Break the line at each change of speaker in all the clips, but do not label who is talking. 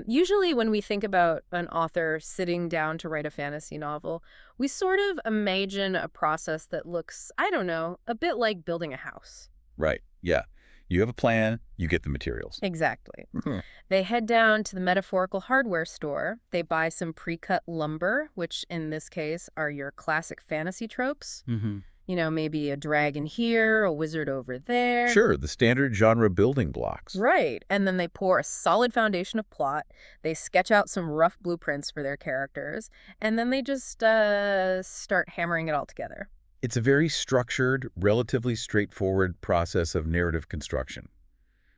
Usually when we think about an author sitting down to write a fantasy novel, we sort of imagine a process that looks, I don't know, a bit like building a house.
Right. Yeah. You have a plan, you get the materials.
Exactly.
Mhm.
They head down to the metaphorical hardware store. They buy some pre-cut lumber, which in this case are your classic fantasy tropes.
Mm-hmm.
Maybe a dragon here, a wizard over there.
Sure, the standard genre building blocks.
Right. And then they pour a solid foundation of plot. They sketch out some rough blueprints for their characters. And then they just start hammering it all together.
It's a very structured, relatively straightforward process of narrative construction.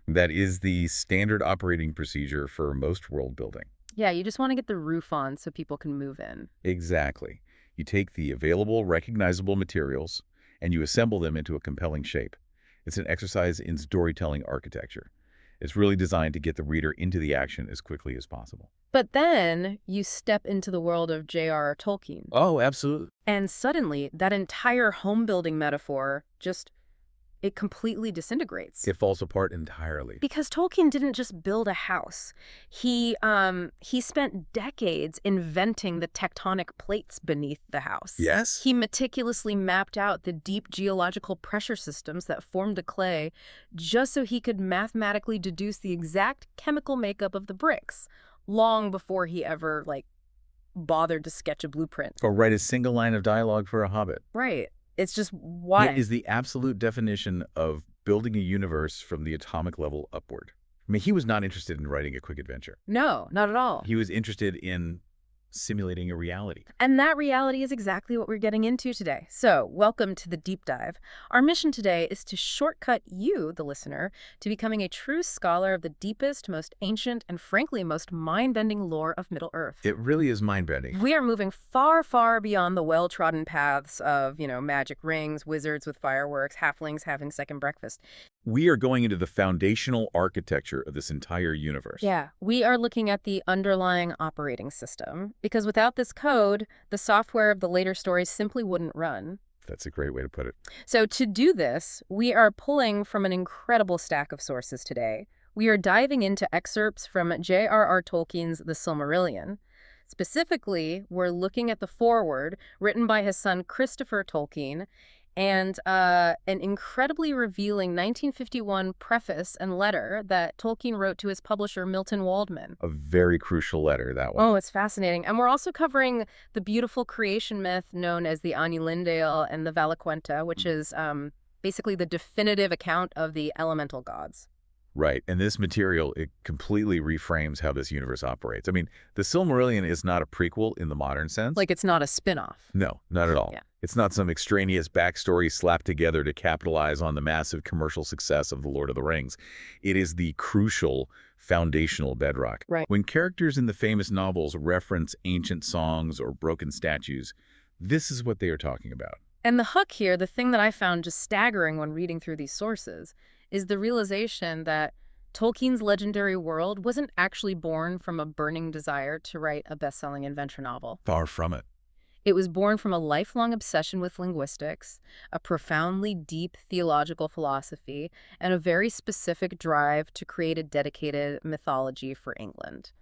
That is the standard operating procedure for most world building.
Yeah, you just want to get the roof on so people can move in.
Exactly. You take the available, recognizable materials, and you assemble them into a compelling shape. It's an exercise in storytelling architecture. It's really designed to get the reader into the action as quickly as possible.
But then you step into the world of J.R.R. Tolkien.
Oh, absolutely.
And suddenly, that entire home-building metaphor it completely disintegrates.
It falls apart entirely.
Because Tolkien didn't just build a house. He spent decades inventing the tectonic plates beneath the house.
Yes?
He meticulously mapped out the deep geological pressure systems that formed the clay just so he could mathematically deduce the exact chemical makeup of the bricks, long before he ever, bothered to sketch a blueprint.
Or write a single line of dialogue for a hobbit.
Right. It's just why.
It is the absolute definition of building a universe from the atomic level upward. I mean, he was not interested in writing a quick adventure.
No, not at all.
He was interested in simulating a reality.
And that reality is exactly what we're getting into today. So, welcome to the deep dive. Our mission today is to shortcut you, the listener, to becoming a true scholar of the deepest, most ancient, and frankly, most mind-bending lore of Middle-earth.
It really is mind-bending.
We are moving far, far beyond the well-trodden paths of, magic rings, wizards with fireworks, halflings having second breakfast.
We are going into the foundational architecture of this entire universe.
Yeah, we are looking at the underlying operating system, because without this code, the software of the later stories simply wouldn't run.
That's a great way to put it.
So to do this, we are pulling from an incredible stack of sources today. We are diving into excerpts from J.R.R. Tolkien's The Silmarillion. Specifically, we're looking at the foreword written by his son Christopher Tolkien, and an incredibly revealing 1951 preface and letter that Tolkien wrote to his publisher Milton Waldman.
A very crucial letter, that one.
Oh, it's fascinating. And we're also covering the beautiful creation myth known as the Ainulindalë and the Valaquenta, which is basically the definitive account of the elemental gods.
Right. And this material, it completely reframes how this universe operates. I mean, the Silmarillion is not a prequel in the modern sense.
Like it's not a spin-off.
No, not at all.
Yeah.
It's not some extraneous backstory slapped together to capitalize on the massive commercial success of The Lord of the Rings. It is the crucial foundational bedrock.
Right.
When characters in the famous novels reference ancient songs or broken statues, this is what they are talking about.
And the hook here, the thing that I found just staggering when reading through these sources, is the realization that Tolkien's legendary world wasn't actually born from a burning desire to write a best-selling adventure novel.
Far from it.
It was born from a lifelong obsession with linguistics, a profoundly deep theological philosophy, and a very specific drive to create a dedicated mythology for England.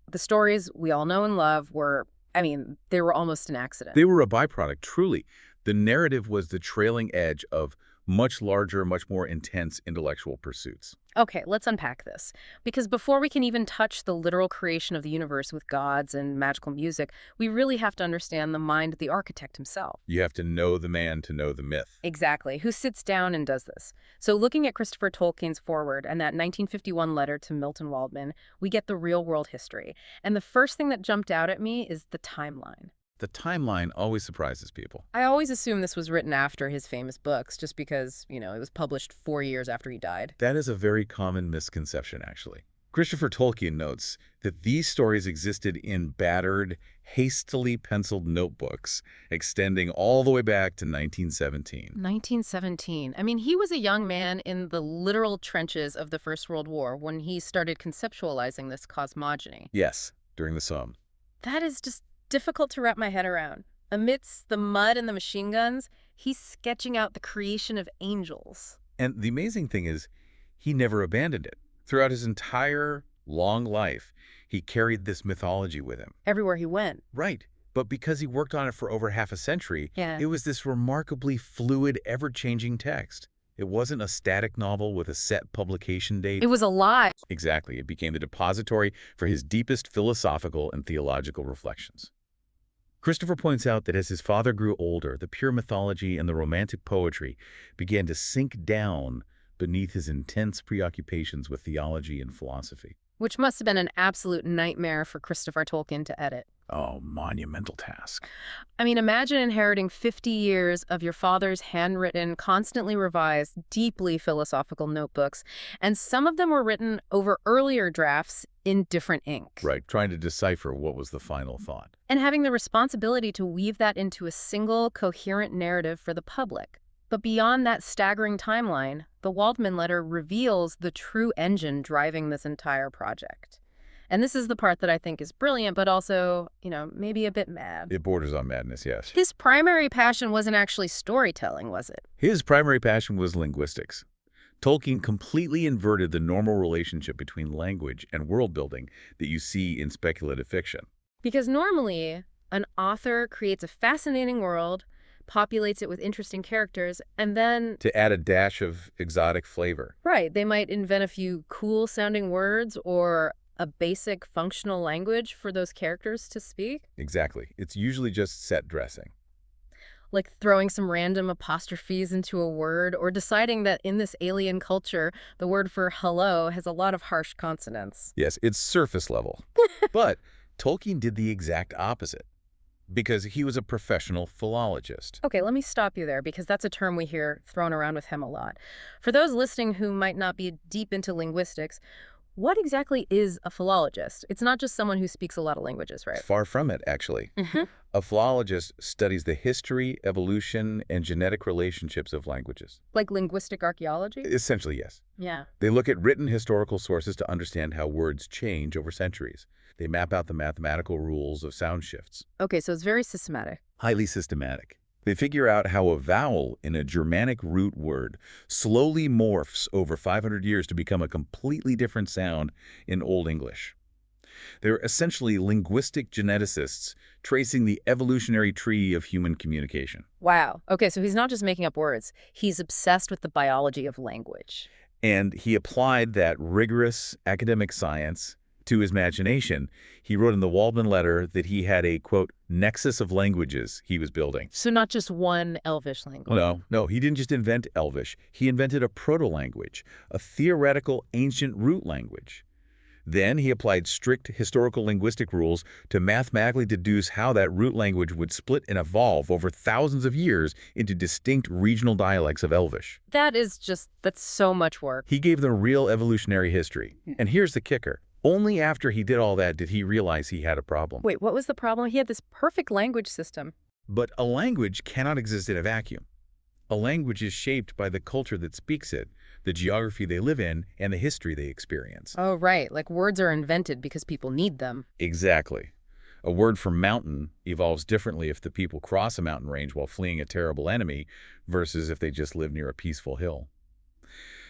The stories we all know and love were, they were almost an accident.
They were a byproduct, truly. The narrative was the trailing edge of much larger, much more intense intellectual pursuits.
Okay, let's unpack this. Because before we can even touch the literal creation of the universe with gods and magical music, we really have to understand the mind of the architect himself.
You have to know the man to know the myth.
Exactly. Who sits down and does this? So looking at Christopher Tolkien's foreword and that 1951 letter to Milton Waldman, we get the real-world history. And the first thing that jumped out at me is the timeline.
The timeline always surprises people.
I always assume this was written after his famous books, just because, it was published 4 years after he died.
That is a very common misconception, actually. Christopher Tolkien notes that these stories existed in battered, hastily penciled notebooks extending all the way back to 1917.
1917. He was a young man in the literal trenches of the First World War when he started conceptualizing this cosmogony.
Yes, during the Somme.
That is just difficult to wrap my head around. Amidst the mud and the machine guns, he's sketching out the creation of angels.
And the amazing thing is, he never abandoned it. Throughout his entire long life, he carried this mythology with him.
Everywhere he went.
Right. But because he worked on it for over half a century,
Yeah.
it was this remarkably fluid, ever-changing text. It wasn't a static novel with a set publication date.
It was alive.
Exactly. It became the depository for his deepest philosophical and theological reflections. Christopher points out that as his father grew older, the pure mythology and the romantic poetry began to sink down beneath his intense preoccupations with theology and philosophy.
Which must have been an absolute nightmare for Christopher Tolkien to edit.
Oh, monumental task.
I mean, imagine inheriting 50 years of your father's handwritten, constantly revised, deeply philosophical notebooks, and some of them were written over earlier drafts in different ink.
Right, trying to decipher what was the final thought.
And having the responsibility to weave that into a single, coherent narrative for the public. But beyond that staggering timeline, the Waldman letter reveals the true engine driving this entire project. And this is the part that I think is brilliant, but also, maybe a bit mad.
It borders on madness, yes.
His primary passion wasn't actually storytelling, was it?
His primary passion was linguistics. Tolkien completely inverted the normal relationship between language and world building that you see in speculative fiction.
Because normally, an author creates a fascinating world, populates it with interesting characters, and then...
to add a dash of exotic flavor.
Right. They might invent a few cool-sounding words or a basic functional language for those characters to speak.
Exactly. It's usually just set dressing.
Like throwing some random apostrophes into a word or deciding that in this alien culture, the word for hello has a lot of harsh consonants.
Yes, it's surface level. But Tolkien did the exact opposite because he was a professional philologist.
Okay, let me stop you there because that's a term we hear thrown around with him a lot. For those listening who might not be deep into linguistics, what exactly is a philologist? It's not just someone who speaks a lot of languages, right?
Far from it, actually.
Mm-hmm.
A philologist studies the history, evolution, and genetic relationships of languages.
Like linguistic archaeology?
Essentially, yes.
Yeah.
They look at written historical sources to understand how words change over centuries. They map out the mathematical rules of sound shifts.
Okay, so it's very systematic.
Highly systematic. They figure out how a vowel in a Germanic root word slowly morphs over 500 years to become a completely different sound in Old English. They're essentially linguistic geneticists tracing the evolutionary tree of human communication.
Wow. Okay, so he's not just making up words. He's obsessed with the biology of language.
And he applied that rigorous academic science to his imagination. He wrote in the Waldman letter that he had a, quote, nexus of languages he was building.
So not just one Elvish language.
No, he didn't just invent Elvish. He invented a proto-language, a theoretical ancient root language. Then he applied strict historical linguistic rules to mathematically deduce how that root language would split and evolve over thousands of years into distinct regional dialects of Elvish.
That's so much work.
He gave them real evolutionary history. And here's the kicker. Only after he did all that did he realize he had a problem.
Wait, what was the problem? He had this perfect language system.
But a language cannot exist in a vacuum. A language is shaped by the culture that speaks it, the geography they live in, and the history they experience.
Oh, right. Like words are invented because people need them.
Exactly. A word for mountain evolves differently if the people cross a mountain range while fleeing a terrible enemy versus if they just live near a peaceful hill.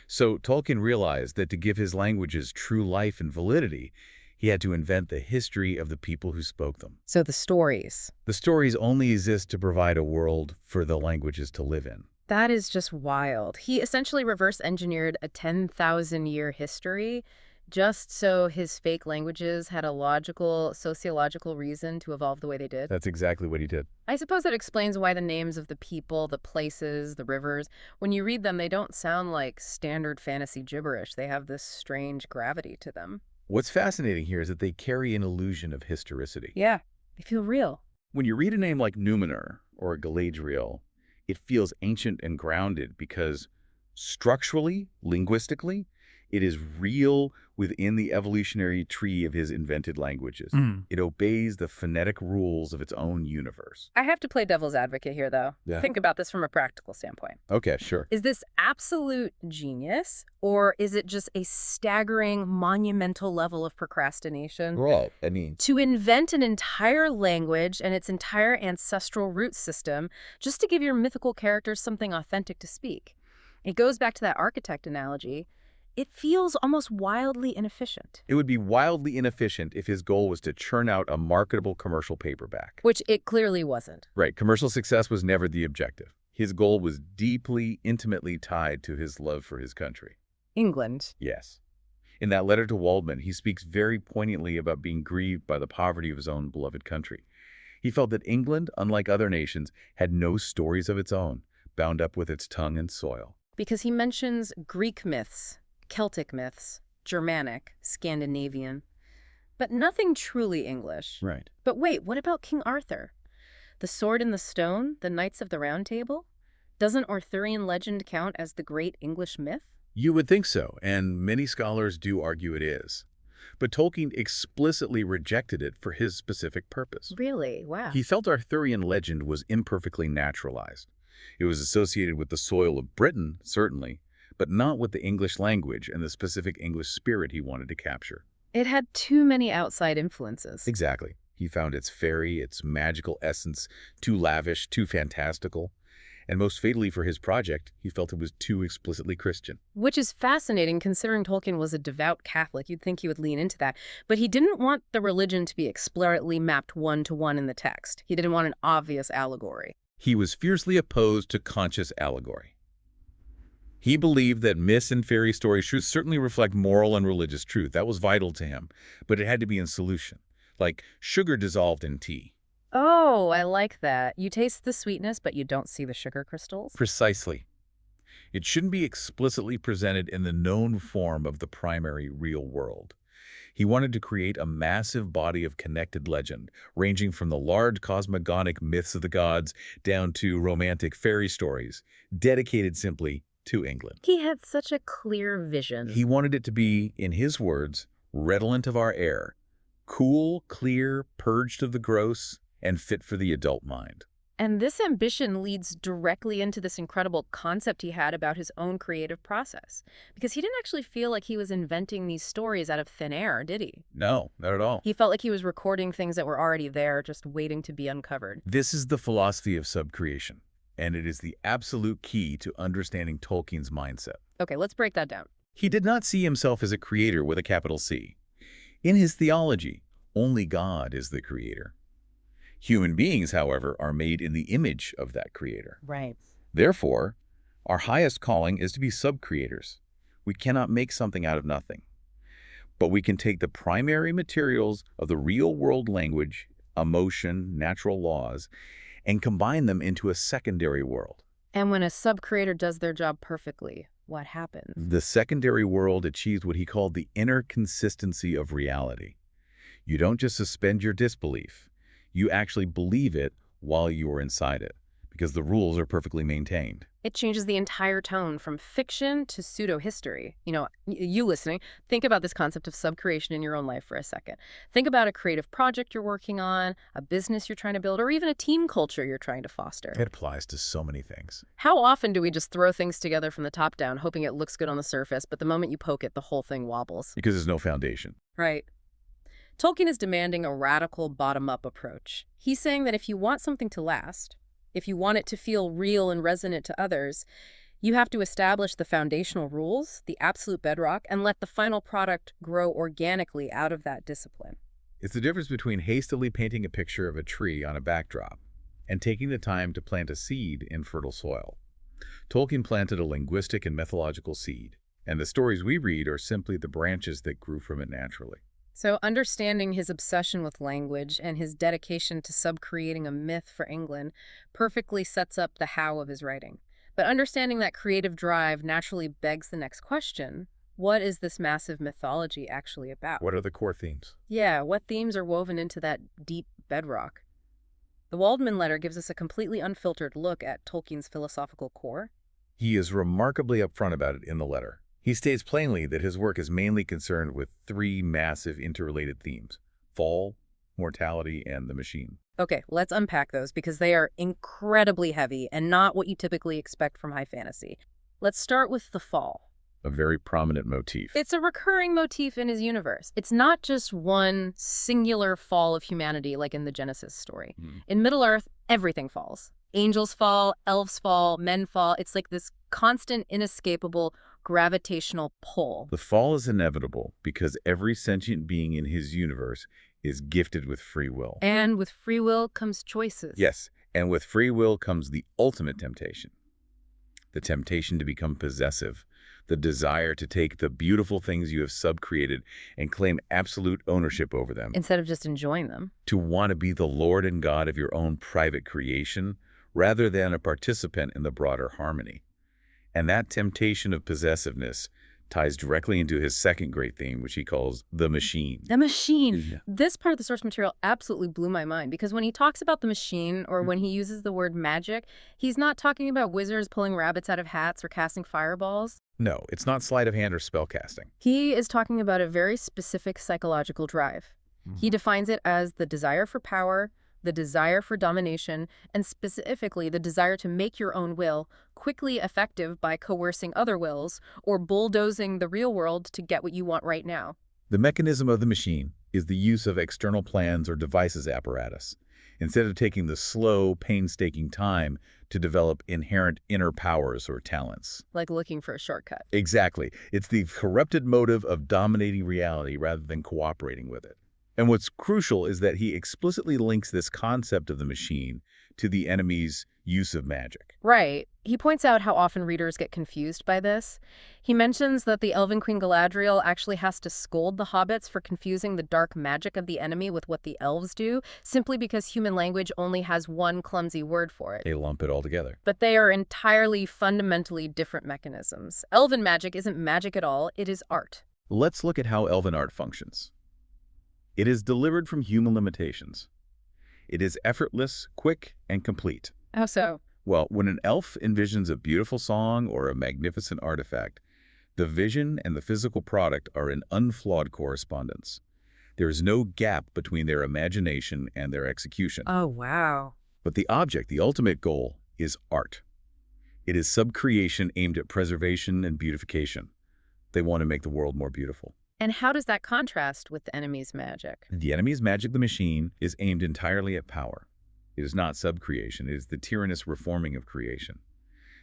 So Tolkien realized that to give his languages true life and validity, he had to invent the history of the people who spoke them.
So the stories.
The stories only exist to provide a world for the languages to live in.
That is just wild. He essentially reverse engineered a 10,000-year history just so his fake languages had a logical, sociological reason to evolve the way they did.
That's exactly what he did.
I suppose that explains why the names of the people, the places, the rivers, when you read them, they don't sound like standard fantasy gibberish. They have this strange gravity to them.
What's fascinating here is that they carry an illusion of historicity.
Yeah, they feel real.
When you read a name like Numenor or Galadriel, it feels ancient and grounded because structurally, linguistically, it is real within the evolutionary tree of his invented languages. It obeys the phonetic rules of its own universe.
I have to play devil's advocate here, though.
Yeah.
Think about this from a practical standpoint.
Okay, sure.
Is this absolute genius, or is it just a staggering, monumental level of procrastination?
Right.
To invent an entire language and its entire ancestral root system just to give your mythical characters something authentic to speak. It goes back to that architect analogy. It feels almost wildly inefficient.
It would be wildly inefficient if his goal was to churn out a marketable commercial paperback.
Which it clearly wasn't.
Right, commercial success was never the objective. His goal was deeply, intimately tied to his love for his country.
England.
Yes. In that letter to Waldman, he speaks very poignantly about being grieved by the poverty of his own beloved country. He felt that England, unlike other nations, had no stories of its own, bound up with its tongue and soil.
Because he mentions Greek myths, Celtic myths, Germanic, Scandinavian, but nothing truly English.
Right.
But wait, what about King Arthur? The Sword in the Stone, the Knights of the Round Table? Doesn't Arthurian legend count as the great English myth?
You would think so, and many scholars do argue it is. But Tolkien explicitly rejected it for his specific purpose.
Really? Wow.
He felt Arthurian legend was imperfectly naturalized. It was associated with the soil of Britain, certainly, but not with the English language and the specific English spirit he wanted to capture.
It had too many outside influences.
Exactly. He found its fairy, its magical essence, too lavish, too fantastical. And most fatally for his project, he felt it was too explicitly Christian.
Which is fascinating considering Tolkien was a devout Catholic. You'd think he would lean into that. But he didn't want the religion to be explicitly mapped one-to-one in the text. He didn't want an obvious allegory.
He was fiercely opposed to conscious allegory. He believed that myths and fairy stories should certainly reflect moral and religious truth. That was vital to him, but it had to be in solution, like sugar dissolved in tea.
Oh, I like that. You taste the sweetness, but you don't see the sugar crystals?
Precisely. It shouldn't be explicitly presented in the known form of the primary real world. He wanted to create a massive body of connected legend, ranging from the large cosmogonic myths of the gods down to romantic fairy stories, dedicated simply to England.
He had such a clear vision.
He wanted it to be, in his words, redolent of our air, cool, clear, purged of the gross, and fit for the adult mind.
And this ambition leads directly into this incredible concept he had about his own creative process. Because he didn't actually feel like he was inventing these stories out of thin air, did he?
No, not at all.
He felt like he was recording things that were already there, just waiting to be uncovered.
This is the philosophy of subcreation, and it is the absolute key to understanding Tolkien's mindset.
Okay, let's break that down.
He did not see himself as a creator with a capital C. In his theology, only God is the creator. Human beings, however, are made in the image of that creator.
Right.
Therefore, our highest calling is to be sub-creators. We cannot make something out of nothing. But we can take the primary materials of the real-world language, emotion, natural laws, and combine them into a secondary world.
And when a sub-creator does their job perfectly, what happens?
The secondary world achieves what he called the inner consistency of reality. You don't just suspend your disbelief. You actually believe it while you are inside it, because the rules are perfectly maintained.
It changes the entire tone from fiction to pseudo-history. You know, you listening, think about this concept of sub-creation in your own life for a second. Think about a creative project you're working on, a business you're trying to build, or even a team culture you're trying to foster.
It applies to so many things.
How often do we just throw things together from the top down, hoping it looks good on the surface, but the moment you poke it, the whole thing wobbles?
Because there's no foundation.
Right. Tolkien is demanding a radical bottom-up approach. He's saying that if you want something to last, if you want it to feel real and resonant to others, you have to establish the foundational rules, the absolute bedrock, and let the final product grow organically out of that discipline.
It's the difference between hastily painting a picture of a tree on a backdrop and taking the time to plant a seed in fertile soil. Tolkien planted a linguistic and mythological seed, and the stories we read are simply the branches that grew from it naturally.
So understanding his obsession with language and his dedication to sub-creating a myth for England perfectly sets up the how of his writing. But understanding that creative drive naturally begs the next question. What is this massive mythology actually about?
What are the core themes?
Yeah, what themes are woven into that deep bedrock? The Waldman letter gives us a completely unfiltered look at Tolkien's philosophical core.
He is remarkably upfront about it in the letter. He states plainly that his work is mainly concerned with three massive interrelated themes: fall, mortality, and the machine.
Okay, let's unpack those because they are incredibly heavy and not what you typically expect from high fantasy. Let's start with the fall.
A very prominent motif.
It's a recurring motif in his universe. It's not just one singular fall of humanity like in the Genesis story. In Middle-earth, everything falls. Angels fall, elves fall, men fall. It's like this constant, inescapable gravitational pull.
The fall is inevitable because every sentient being in his universe is gifted with free will.
And with free will comes choices.
Yes, and with free will comes the ultimate temptation. The temptation to become possessive, the desire to take the beautiful things you have subcreated and claim absolute ownership over them.
Instead of just enjoying them.
To want to be the Lord and God of your own private creation, rather than a participant in the broader harmony. And that temptation of possessiveness ties directly into his second great theme, which he calls the machine.
The machine.
Yeah.
This part of the source material absolutely blew my mind because when he talks about the machine or when he uses the word magic, he's not talking about wizards pulling rabbits out of hats or casting fireballs.
No, it's not sleight of hand or spell casting.
He is talking about a very specific psychological drive. He defines it as the desire for power, the desire for domination, and specifically the desire to make your own will quickly effective by coercing other wills or bulldozing the real world to get what you want right now.
The mechanism of the machine is the use of external plans or devices apparatus, instead of taking the slow, painstaking time to develop inherent inner powers or talents.
Like looking for a shortcut.
Exactly. It's the corrupted motive of dominating reality rather than cooperating with it. And what's crucial is that he explicitly links this concept of the machine to the enemy's use of magic.
Right. He points out how often readers get confused by this. He mentions that the Elven Queen Galadriel actually has to scold the hobbits for confusing the dark magic of the enemy with what the elves do, simply because human language only has one clumsy word for it.
They lump it all together.
But they are entirely, fundamentally different mechanisms. Elven magic isn't magic at all, it is art.
Let's look at how elven art functions. It is delivered from human limitations. It is effortless, quick, and complete.
How so?
Well, when an elf envisions a beautiful song or a magnificent artifact, the vision and the physical product are in unflawed correspondence. There is no gap between their imagination and their execution.
Oh, wow.
But the object, the ultimate goal, is art. It is subcreation aimed at preservation and beautification. They want to make the world more beautiful.
And how does that contrast with the enemy's magic?
The enemy's magic, the machine, is aimed entirely at power. It is not subcreation, it is the tyrannous reforming of creation.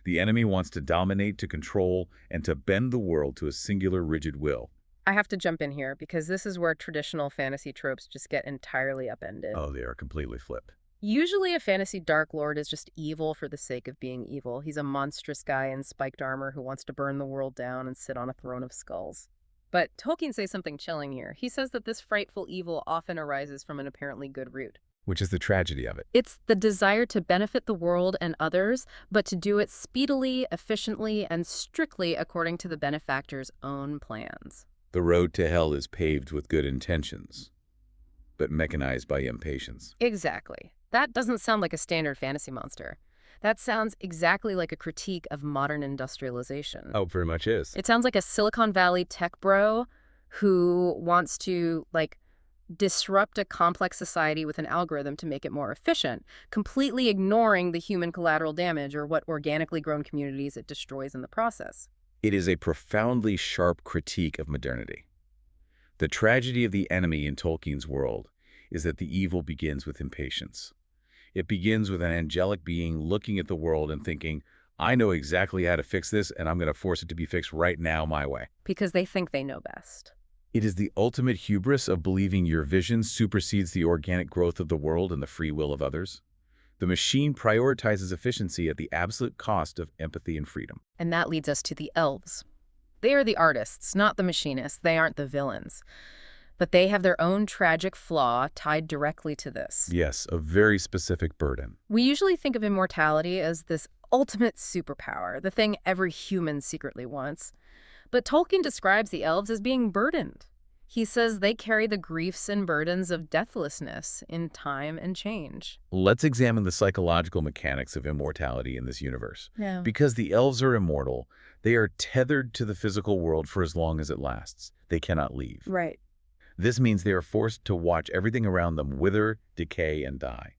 The enemy wants to dominate, to control, and to bend the world to a singular rigid will.
I have to jump in here because this is where traditional fantasy tropes just get entirely upended.
Oh, they are completely flipped.
Usually a fantasy Dark Lord is just evil for the sake of being evil. He's a monstrous guy in spiked armor who wants to burn the world down and sit on a throne of skulls. But Tolkien says something chilling here. He says that this frightful evil often arises from an apparently good root.
Which is the tragedy of it.
It's the desire to benefit the world and others, but to do it speedily, efficiently, and strictly according to the benefactor's own plans.
The road to hell is paved with good intentions, but mechanized by impatience.
Exactly. That doesn't sound like a standard fantasy monster. That sounds exactly like a critique of modern industrialization.
Oh, very much is.
It sounds like a Silicon Valley tech bro who wants to, disrupt a complex society with an algorithm to make it more efficient, completely ignoring the human collateral damage or what organically grown communities it destroys in the process.
It is a profoundly sharp critique of modernity. The tragedy of the enemy in Tolkien's world is that the evil begins with impatience. It begins with an angelic being looking at the world and thinking, I know exactly how to fix this, and I'm going to force it to be fixed right now my way.
Because they think they know best.
It is the ultimate hubris of believing your vision supersedes the organic growth of the world and the free will of others. The machine prioritizes efficiency at the absolute cost of empathy and freedom.
And that leads us to the elves. They are the artists, not the machinists. They aren't the villains. But they have their own tragic flaw tied directly to this.
Yes, a very specific burden.
We usually think of immortality as this ultimate superpower, the thing every human secretly wants. But Tolkien describes the elves as being burdened. He says they carry the griefs and burdens of deathlessness in time and change.
Let's examine the psychological mechanics of immortality in this universe.
Yeah.
Because the elves are immortal, they are tethered to the physical world for as long as it lasts. They cannot leave.
Right.
This means they are forced to watch everything around them wither, decay, and die.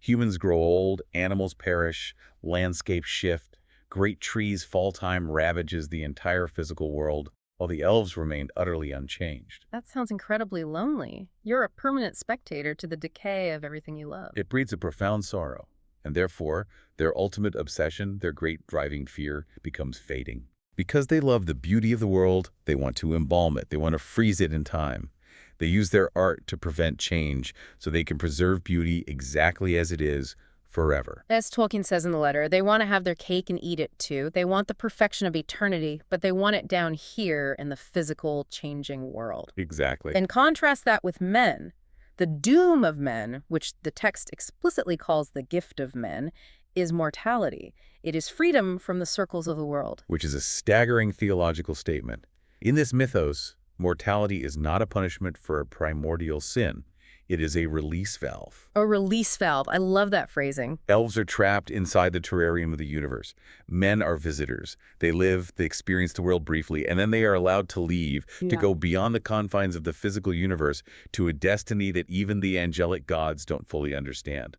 Humans grow old, animals perish, landscapes shift, great trees' fall time ravages the entire physical world, while the elves remain utterly unchanged.
That sounds incredibly lonely. You're a permanent spectator to the decay of everything you love.
It breeds a profound sorrow, and therefore, their ultimate obsession, their great driving fear, becomes fading. Because they love the beauty of the world, they want to embalm it. They want to freeze it in time. They use their art to prevent change so they can preserve beauty exactly as it is forever.
As Tolkien says in the letter, they want to have their cake and eat it too. They want the perfection of eternity, but they want it down here in the physical, changing world.
Exactly.
And contrast that with men. The doom of men, which the text explicitly calls the gift of men, is mortality. It is freedom from the circles of the world.
Which is a staggering theological statement. In this mythos, mortality is not a punishment for a primordial sin. It is a release valve.
A release valve. I love that phrasing.
Elves are trapped inside the terrarium of the universe. Men are visitors. They live, they experience the world briefly, and then they are allowed to leave, to go beyond the confines of the physical universe to a destiny that even the angelic gods don't fully understand.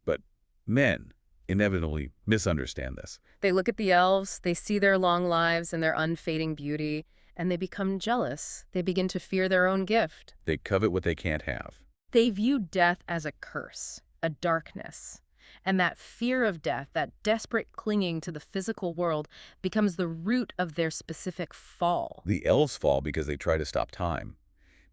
But men inevitably misunderstand this.
They look at the elves, they see their long lives and their unfading beauty, and they become jealous. They begin to fear their own gift.
They covet what they can't have.
They view death as a curse, a darkness. And that fear of death, that desperate clinging to the physical world, becomes the root of their specific fall.
The elves fall because they try to stop time.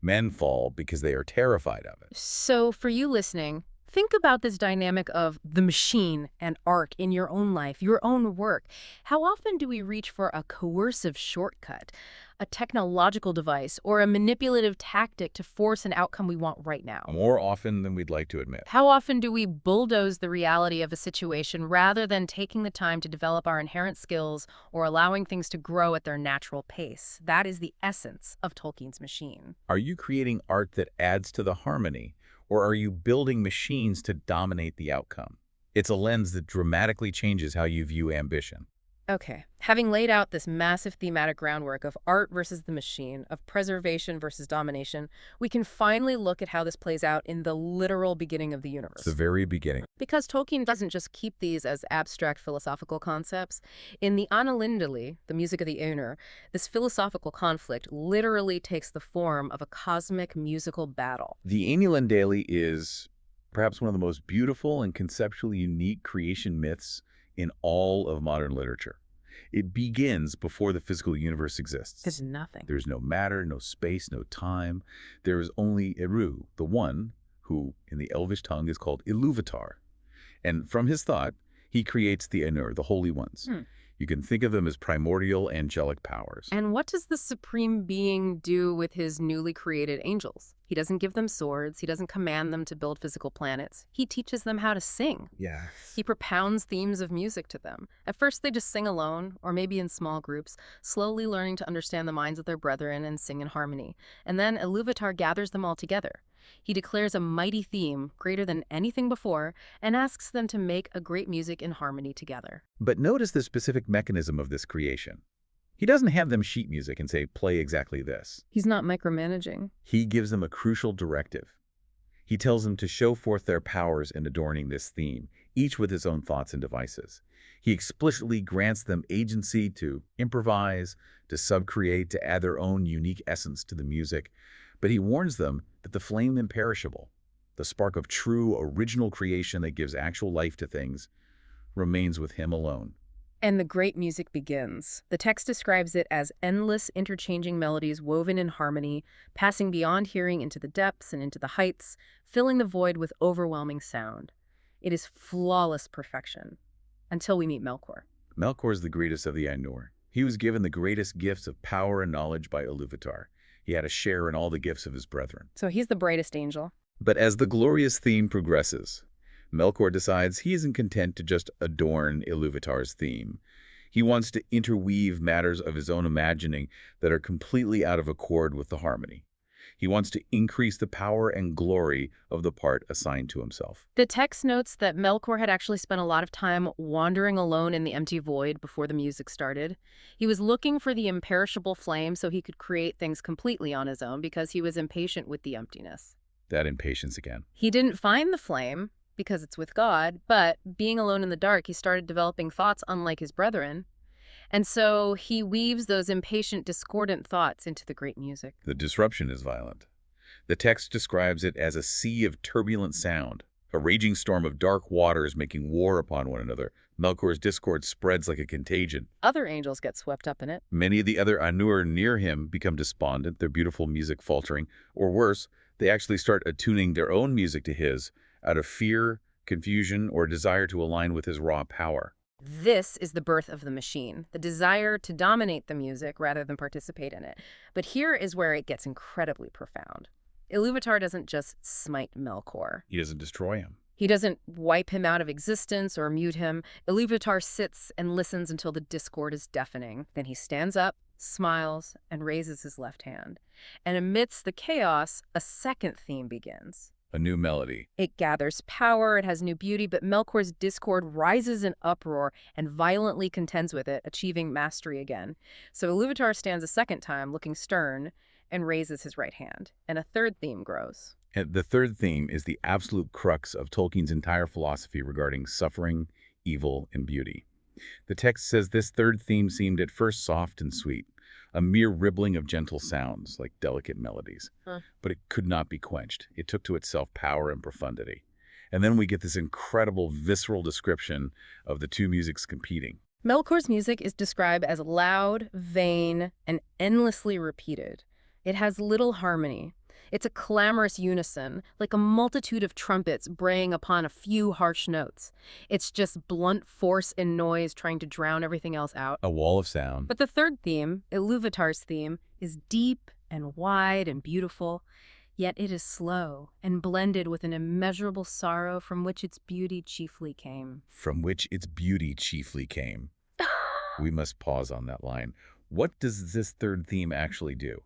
Men fall because they are terrified of it.
So for you listening, think about this dynamic of the machine and art in your own life, your own work. How often do we reach for a coercive shortcut, a technological device, or a manipulative tactic to force an outcome we want right now?
More often than we'd like to admit.
How often do we bulldoze the reality of a situation rather than taking the time to develop our inherent skills or allowing things to grow at their natural pace? That is the essence of Tolkien's machine.
Are you creating art that adds to the harmony? Or are you building machines to dominate the outcome? It's a lens that dramatically changes how you view ambition.
Okay, having laid out this massive thematic groundwork of art versus the machine, of preservation versus domination, we can finally look at how this plays out in the literal beginning of the universe.
The very beginning.
Because Tolkien doesn't just keep these as abstract philosophical concepts. In the Ainulindalë, the music of the Ainur, this philosophical conflict literally takes the form of a cosmic musical battle.
The Ainulindalë is perhaps one of the most beautiful and conceptually unique creation myths in all of modern literature. It begins before the physical universe exists.
There's nothing.
There's no matter, no space, no time. There is only Eru, the one who, in the Elvish tongue, is called Ilúvatar. And from his thought, he creates the Ainur, the holy ones. You can think of them as primordial angelic powers.
And what does the supreme being do with his newly created angels? He doesn't give them swords. He doesn't command them to build physical planets. He teaches them how to sing.
Yeah.
He propounds themes of music to them. At first, they just sing alone, or maybe in small groups, slowly learning to understand the minds of their brethren and sing in harmony. And then Ilúvatar gathers them all together. He declares a mighty theme, greater than anything before, and asks them to make a great music in harmony together.
But notice the specific mechanism of this creation. He doesn't have them sheet music and say, play exactly this.
He's not micromanaging.
He gives them a crucial directive. He tells them to show forth their powers in adorning this theme, each with his own thoughts and devices. He explicitly grants them agency to improvise, to subcreate, to add their own unique essence to the music. But he warns them that the flame imperishable, the spark of true original creation that gives actual life to things, remains with him alone.
And the great music begins. The text describes it as endless, interchanging melodies woven in harmony, passing beyond hearing into the depths and into the heights, filling the void with overwhelming sound. It is flawless perfection, until we meet Melkor.
Melkor is the greatest of the Ainur. He was given the greatest gifts of power and knowledge by Ilúvatar. He had a share in all the gifts of his brethren.
So he's the brightest angel.
But as the glorious theme progresses, Melkor decides he isn't content to just adorn Ilúvatar's theme. He wants to interweave matters of his own imagining that are completely out of accord with the harmony. He wants to increase the power and glory of the part assigned to himself.
The text notes that Melkor had actually spent a lot of time wandering alone in the empty void before the music started. He was looking for the imperishable flame so he could create things completely on his own because he was impatient with the emptiness.
That impatience again.
He didn't find the flame because it's with God, but being alone in the dark, he started developing thoughts unlike his brethren. And so he weaves those impatient, discordant thoughts into the great music.
The disruption is violent. The text describes it as a sea of turbulent sound. A raging storm of dark waters making war upon one another. Melkor's discord spreads like a contagion.
Other angels get swept up in it.
Many of the other Ainur near him become despondent, their beautiful music faltering. Or worse, they actually start attuning their own music to his out of fear, confusion, or desire to align with his raw power.
This is the birth of the machine, the desire to dominate the music rather than participate in it. But here is where it gets incredibly profound. Ilúvatar doesn't just smite Melkor.
He doesn't destroy him.
He doesn't wipe him out of existence or mute him. Ilúvatar sits and listens until the discord is deafening. Then he stands up, smiles, and raises his left hand. And amidst the chaos, a second theme begins.
A new melody.
It gathers power, it has new beauty, but Melkor's discord rises in uproar and violently contends with it, achieving mastery again. So Ilúvatar stands a second time, looking stern, and raises his right hand. And a third theme grows.
And the third theme is the absolute crux of Tolkien's entire philosophy regarding suffering, evil, and beauty. The text says this third theme seemed at first soft and sweet, a mere rippling of gentle sounds, like delicate melodies. But it could not be quenched. It took to itself power and profundity. And then we get this incredible visceral description of the two musics competing.
Melkor's music is described as loud, vain, and endlessly repeated. It has little harmony. It's a clamorous unison, like a multitude of trumpets braying upon a few harsh notes. It's just blunt force and noise trying to drown everything else out.
A wall of sound.
But the third theme, Ilúvatar's theme, is deep and wide and beautiful, yet it is slow and blended with an immeasurable sorrow from which its beauty chiefly came.
From which its beauty chiefly came. We must pause on that line. What does this third theme actually do?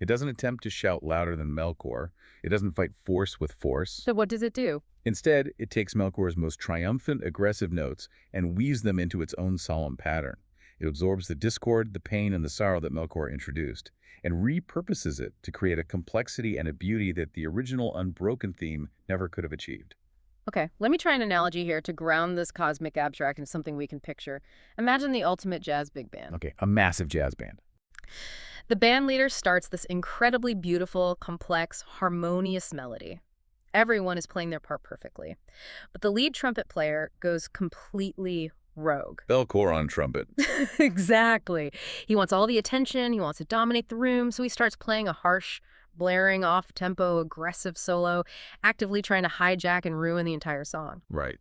It doesn't attempt to shout louder than Melkor. It doesn't fight force with force.
So what does it do?
Instead, it takes Melkor's most triumphant, aggressive notes and weaves them into its own solemn pattern. It absorbs the discord, the pain, and the sorrow that Melkor introduced, and repurposes it to create a complexity and a beauty that the original unbroken theme never could have achieved.
Okay, let me try an analogy here to ground this cosmic abstract into something we can picture. Imagine the ultimate jazz big band.
Okay, a massive jazz band.
The band leader starts this incredibly beautiful, complex, harmonious melody. Everyone is playing their part perfectly. But the lead trumpet player goes completely rogue.
Melkor on trumpet.
Exactly. He wants all the attention, he wants to dominate the room, so he starts playing a harsh, blaring, off-tempo, aggressive solo, actively trying to hijack and ruin the entire song.
Right.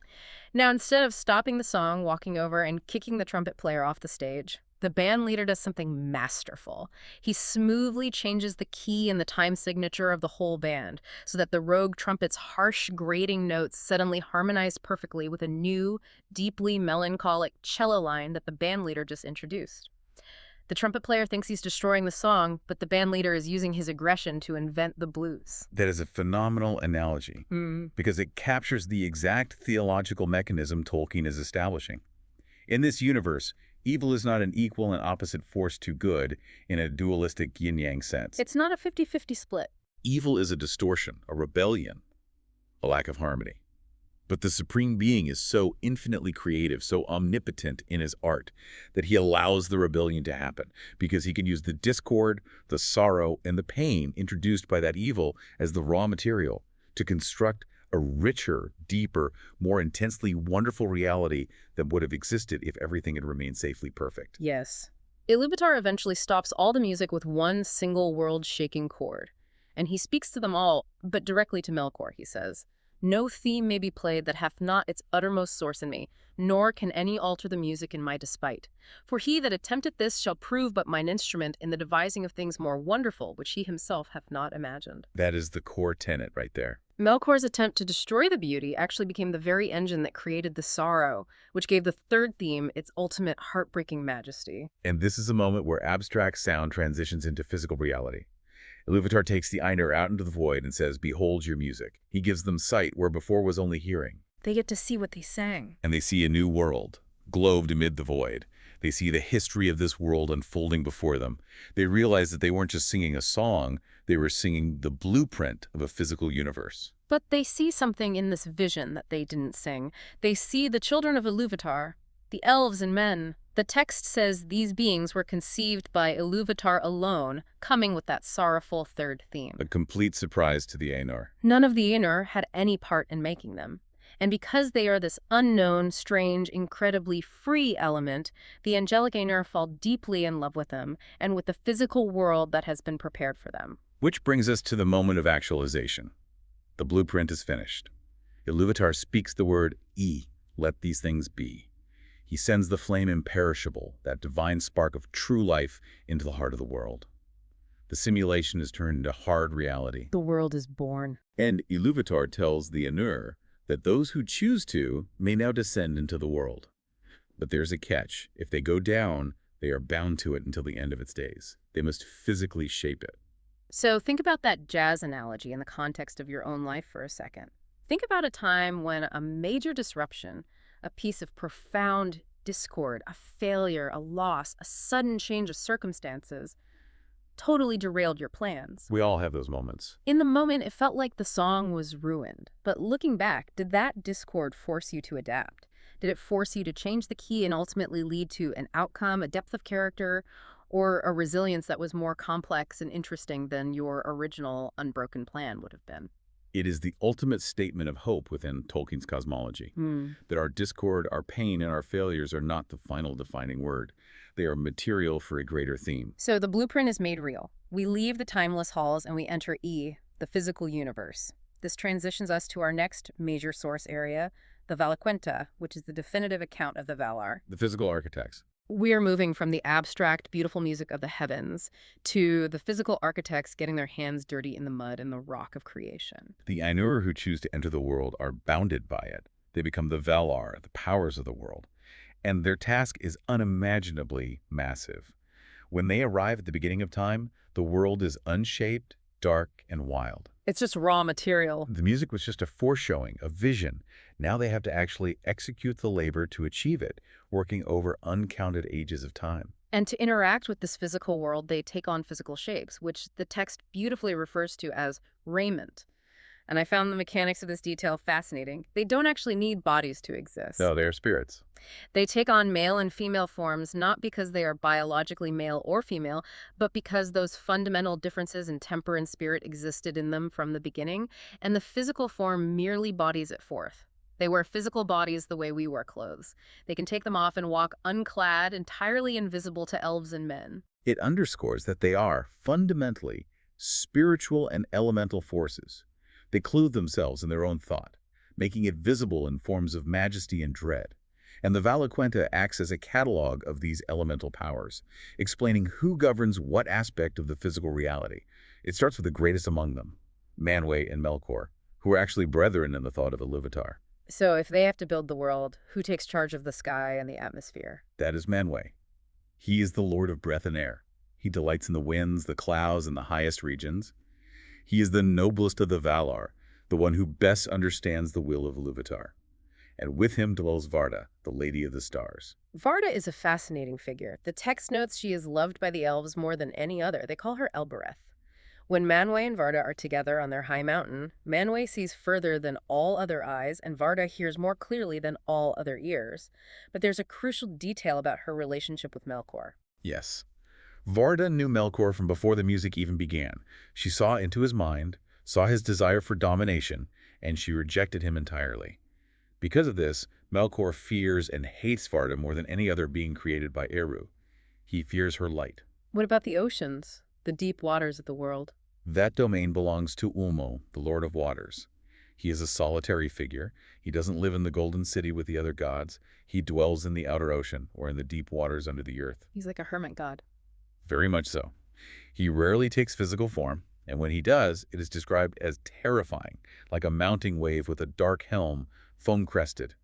Now, instead of stopping the song, walking over, and kicking the trumpet player off the stage, the band leader does something masterful. He smoothly changes the key and the time signature of the whole band so that the rogue trumpet's harsh, grating notes suddenly harmonize perfectly with a new, deeply melancholic cello line that the band leader just introduced. The trumpet player thinks he's destroying the song, but the band leader is using his aggression to invent the blues.
That is a phenomenal analogy because it captures the exact theological mechanism Tolkien is establishing. In this universe, evil is not an equal and opposite force to good in a dualistic yin-yang sense.
It's not a 50-50 split.
Evil is a distortion, a rebellion, a lack of harmony. But the Supreme Being is so infinitely creative, so omnipotent in his art, that he allows the rebellion to happen because he can use the discord, the sorrow, and the pain introduced by that evil as the raw material to construct a richer, deeper, more intensely wonderful reality than would have existed if everything had remained safely perfect.
Yes. Ilúvatar eventually stops all the music with one single world-shaking chord. And he speaks to them all, but directly to Melkor, he says, "No theme may be played that hath not its uttermost source in me, nor can any alter the music in my despite. For he that attempteth this shall prove but mine instrument in the devising of things more wonderful, which he himself hath not imagined."
That is the core tenet right there.
Melkor's attempt to destroy the beauty actually became the very engine that created the sorrow, which gave the third theme its ultimate heartbreaking majesty.
And this is a moment where abstract sound transitions into physical reality. Ilúvatar takes the Ainur out into the void and says, "Behold your music." He gives them sight where before was only hearing.
They get to see what they sang.
And they see a new world, globed amid the void. They see the history of this world unfolding before them. They realize that they weren't just singing a song, they were singing the blueprint of a physical universe.
But they see something in this vision that they didn't sing. They see the children of Ilúvatar, The elves and men. The text says these beings were conceived by Ilúvatar alone, coming with that sorrowful third theme.
A complete surprise to the Ainur.
None of the Ainur had any part in making them. And because they are this unknown, strange, incredibly free element, the angelic Ainur fall deeply in love with them and with the physical world that has been prepared for them.
Which brings us to the moment of actualization. The blueprint is finished. Ilúvatar speaks the word let these things be. He sends the flame imperishable, that divine spark of true life, into the heart of the world. The simulation is turned into hard reality.
The world is born.
And Ilúvatar tells the Ainur that those who choose to may now descend into the world. But there's a catch. If they go down, they are bound to it until the end of its days. They must physically shape it.
So think about that jazz analogy in the context of your own life for a second. Think about a time when a major disruption, a piece of profound discord, a failure, a loss, a sudden change of circumstances, totally derailed your plans.
We all have those moments.
In the moment, it felt like the song was ruined. But looking back, did that discord force you to adapt? Did it force you to change the key and ultimately lead to an outcome, a depth of character, or a resilience that was more complex and interesting than your original unbroken plan would have been?
It is the ultimate statement of hope within Tolkien's cosmology, that our discord, our pain, and our failures are not the final defining word. They are material for a greater theme.
So the blueprint is made real. We leave the timeless halls and we enter the physical universe. This transitions us to our next major source area, the Valaquenta, which is the definitive account of the Valar.
The physical architects.
We're moving from the abstract, beautiful music of the heavens to the physical architects getting their hands dirty in the mud and the rock of creation.
The Ainur who choose to enter the world are bounded by it. They become the Valar, the powers of the world. And their task is unimaginably massive. When they arrive at the beginning of time, the world is unshaped, dark, and wild.
It's just raw material.
The music was just a foreshowing, a vision. Now they have to actually execute the labor to achieve it, working over uncounted ages of time.
And to interact with this physical world, they take on physical shapes, which the text beautifully refers to as raiment. And I found the mechanics of this detail fascinating. They don't actually need bodies to exist.
No, they are spirits.
They take on male and female forms not because they are biologically male or female, but because those fundamental differences in temper and spirit existed in them from the beginning, and the physical form merely bodies it forth. They wear physical bodies the way we wear clothes. They can take them off and walk unclad, entirely invisible to elves and men.
It underscores that they are, fundamentally, spiritual and elemental forces. They clothe themselves in their own thought, making it visible in forms of majesty and dread. And the Valaquenta acts as a catalog of these elemental powers, explaining who governs what aspect of the physical reality. It starts with the greatest among them, Manwë and Melkor, who are actually brethren in the thought of Ilúvatar.
So if they have to build the world, who takes charge of the sky and the atmosphere?
That is Manwë. He is the Lord of breath and air. He delights in the winds, the clouds, and the highest regions. He is the noblest of the Valar, the one who best understands the will of Ilúvatar. And with him dwells Varda, the Lady of the Stars.
Varda is a fascinating figure. The text notes she is loved by the elves more than any other. They call her Elbereth. When Manwë and Varda are together on their high mountain, Manwë sees further than all other eyes, and Varda hears more clearly than all other ears. But there's a crucial detail about her relationship with Melkor.
Yes. Varda knew Melkor from before the music even began. She saw into his mind, saw his desire for domination, and she rejected him entirely. Because of this, Melkor fears and hates Varda more than any other being created by Eru. He fears her light.
What about the oceans, the deep waters of the world?
That domain belongs to Ulmo, the Lord of Waters. He is a solitary figure. He doesn't live in the Golden City with the other gods. He dwells in the outer ocean, or in the deep waters under the earth.
He's like a hermit god.
Very much so. He rarely takes physical form, and when he does, it is described as terrifying, like a mounting wave with a dark helm, foam-crested.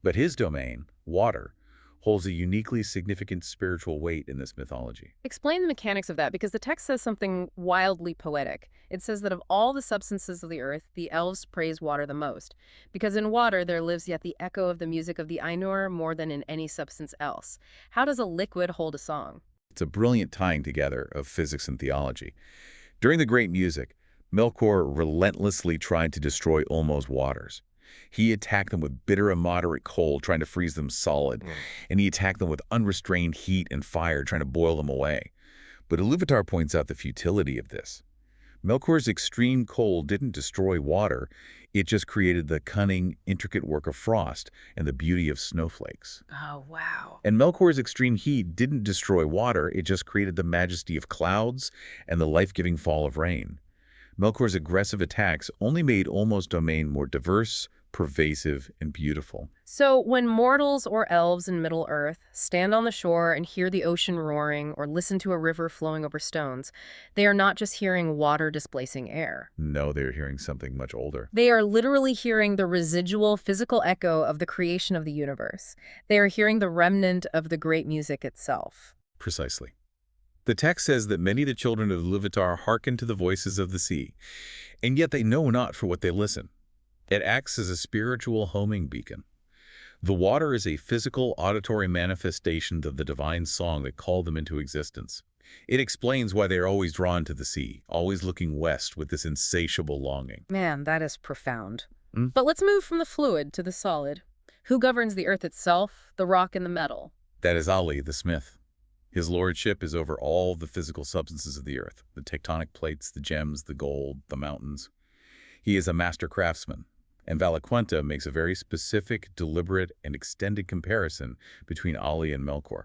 But his domain, water, holds a uniquely significant spiritual weight in this mythology.
Explain the mechanics of that, because the text says something wildly poetic. It says that of all the substances of the earth, the elves praise water the most, because in water there lives yet the echo of the music of the Ainur more than in any substance else. How does a liquid hold a song?
It's a brilliant tying together of physics and theology. During the Great Music, Melkor relentlessly tried to destroy Ulmo's waters. He attacked them with bitter immoderate cold, trying to freeze them solid, and he attacked them with unrestrained heat and fire, trying to boil them away. But Iluvatar points out the futility of this. Melkor's extreme cold didn't destroy water, it just created the cunning, intricate work of frost and the beauty of snowflakes.
Oh, wow.
And Melkor's extreme heat didn't destroy water, it just created the majesty of clouds and the life-giving fall of rain. Melkor's aggressive attacks only made Olmo's domain more diverse, pervasive, and beautiful.
So when mortals or elves in Middle-earth stand on the shore and hear the ocean roaring or listen to a river flowing over stones, they are not just hearing water displacing air.
No, they're hearing something much older.
They are literally hearing the residual physical echo of the creation of the universe. They are hearing the remnant of the great music itself.
Precisely. The text says that many of the children of Iluvatar hearken to the voices of the sea, and yet they know not for what they listen. It acts as a spiritual homing beacon. The water is a physical, auditory manifestation of the divine song that called them into existence. It explains why they are always drawn to the sea, always looking west with this insatiable longing.
Man, that is profound. But let's move from the fluid to the solid. Who governs the earth itself, the rock and the metal?
That is Ali, the smith. His lordship is over all the physical substances of the earth, the tectonic plates, the gems, the gold, the mountains. He is a master craftsman. And Valaquenta makes a very specific, deliberate, and extended comparison between Ali and Melkor.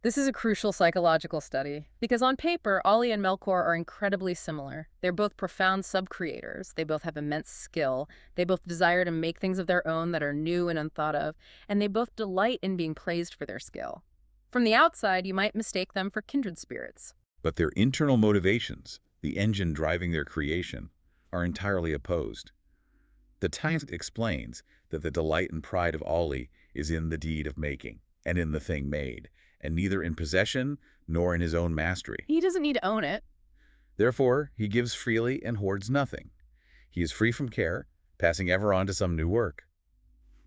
This is a crucial psychological study, because on paper, Ali and Melkor are incredibly similar. They're both profound sub-creators. They both have immense skill. They both desire to make things of their own that are new and unthought of, and they both delight in being praised for their skill. From the outside, you might mistake them for kindred spirits.
But their internal motivations, the engine driving their creation, are entirely opposed. The text explains that the delight and pride of Ali is in the deed of making, and in the thing made, and neither in possession nor in his own mastery.
He doesn't need to own it.
Therefore, he gives freely and hoards nothing. He is free from care, passing ever on to some new work.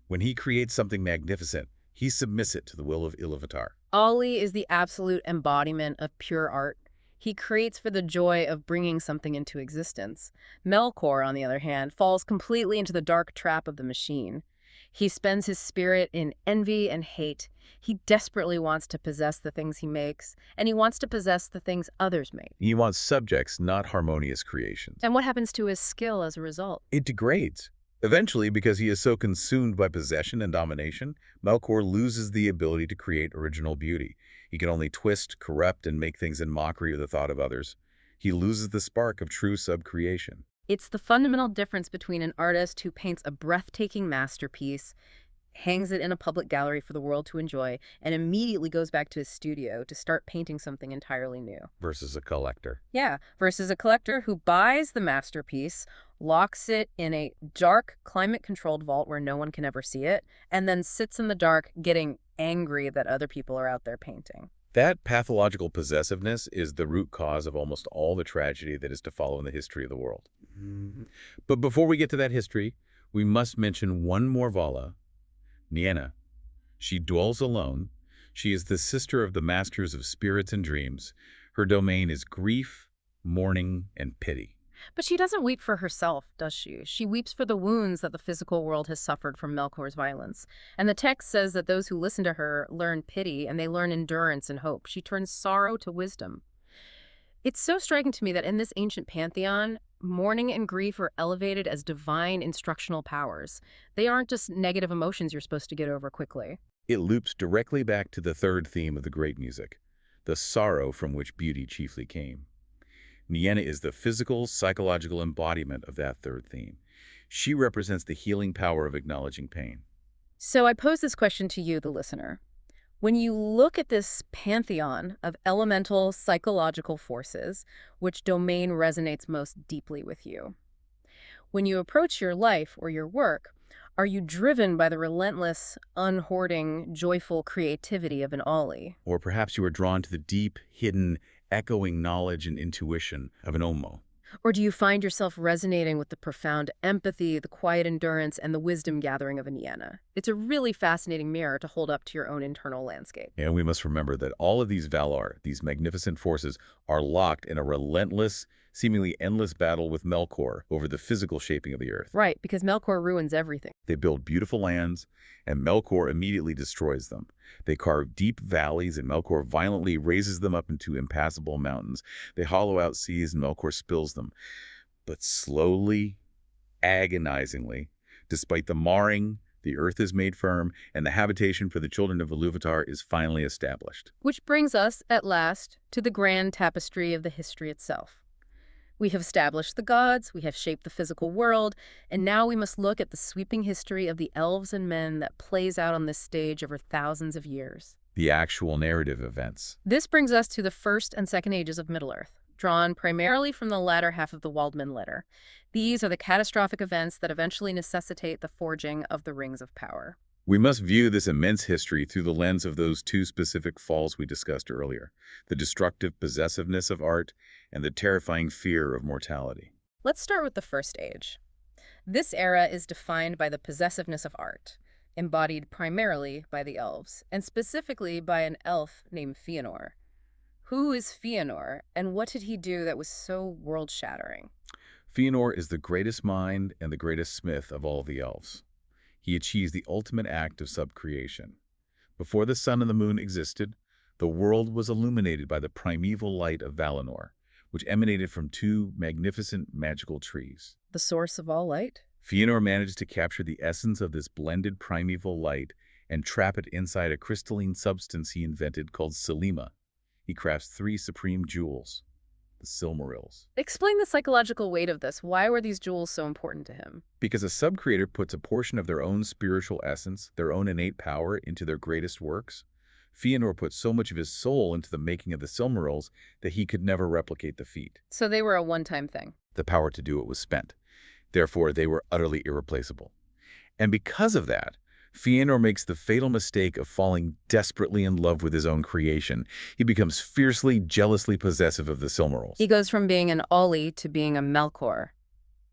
When he creates something magnificent, he submits it to the will of Iluvatar.
Ali is the absolute embodiment of pure art. He creates for the joy of bringing something into existence. Melkor, on the other hand, falls completely into the dark trap of the machine. He spends his spirit in envy and hate. He desperately wants to possess the things he makes, and he wants to possess the things others make.
He wants subjects, not harmonious creations.
And what happens to his skill as a result?
It degrades. Eventually, because he is so consumed by possession and domination, Melkor loses the ability to create original beauty. He can only twist, corrupt, and make things in mockery of the thought of others. He loses the spark of true sub-creation.
It's the fundamental difference between an artist who paints a breathtaking masterpiece, hangs it in a public gallery for the world to enjoy, and immediately goes back to his studio to start painting something entirely new.
Versus a collector.
Yeah, versus a collector who buys the masterpiece, locks it in a dark, climate-controlled vault where no one can ever see it, and then sits in the dark getting angry that other people are out there painting.
That pathological possessiveness is the root cause of almost all the tragedy that is to follow in the history of the world. But before we get to that history, we must mention one more Vala, Nienna. She dwells alone. She is the sister of the masters of spirits and dreams. Her domain is grief, mourning, and pity.
But she doesn't weep for herself, does she? She weeps for the wounds that the physical world has suffered from Melkor's violence. And the text says that those who listen to her learn pity, and they learn endurance and hope. She turns sorrow to wisdom. It's so striking to me that in this ancient pantheon, mourning and grief are elevated as divine instructional powers. They aren't just negative emotions you're supposed to get over quickly.
It loops directly back to the third theme of the great music, the sorrow from which beauty chiefly came. Nienna is the physical, psychological embodiment of that third theme. She represents the healing power of acknowledging pain.
So I pose this question to you, the listener. When you look at this pantheon of elemental psychological forces, which domain resonates most deeply with you? When you approach your life or your work, are you driven by the relentless, unhoarding, joyful creativity of an Ollie?
Or perhaps you are drawn to the deep, hidden, echoing knowledge and intuition of an Olmo.
Or do you find yourself resonating with the profound empathy, the quiet endurance, and the wisdom gathering of a Nienna? It's a really fascinating mirror to hold up to your own internal landscape.
And we must remember that all of these Valar, these magnificent forces, are locked in a relentless, seemingly endless battle with Melkor over the physical shaping of the earth.
Right, because Melkor ruins everything.
They build beautiful lands, and Melkor immediately destroys them. They carve deep valleys, and Melkor violently raises them up into impassable mountains. They hollow out seas, and Melkor spills them. But slowly, agonizingly, despite the marring, the earth is made firm, and the habitation for the children of Iluvatar is finally established.
Which brings us, at last, to the grand tapestry of the history itself. We have established the gods, we have shaped the physical world, and now we must look at the sweeping history of the elves and men that plays out on this stage over thousands of years.
The actual narrative events.
This brings us to the First and Second Ages of Middle-earth, drawn primarily from the latter half of the Waldman letter. These are the catastrophic events that eventually necessitate the forging of the Rings of Power.
We must view this immense history through the lens of those two specific falls we discussed earlier, the destructive possessiveness of art and the terrifying fear of mortality.
Let's start with the First Age. This era is defined by the possessiveness of art, embodied primarily by the elves, and specifically by an elf named Fëanor. Who is Fëanor, and what did he do that was so world-shattering?
Fëanor is the greatest mind and the greatest smith of all the elves. He achieves the ultimate act of subcreation. Before the sun and the moon existed, the world was illuminated by the primeval light of Valinor, which emanated from two magnificent magical trees.
The source of all light?
Fëanor managed to capture the essence of this blended primeval light and trap it inside a crystalline substance he invented called Selima. He crafts three supreme jewels, the Silmarils.
Explain the psychological weight of this. Why were these jewels so important to him?
Because a sub-creator puts a portion of their own spiritual essence, their own innate power, into their greatest works. Fëanor put so much of his soul into the making of the Silmarils that he could never replicate the feat.
So they were a one-time thing.
The power to do it was spent. Therefore, they were utterly irreplaceable. And because of that, Fëanor makes the fatal mistake of falling desperately in love with his own creation. He becomes fiercely, jealously possessive of the Silmarils.
He goes from being an Ollie to being a Melkor.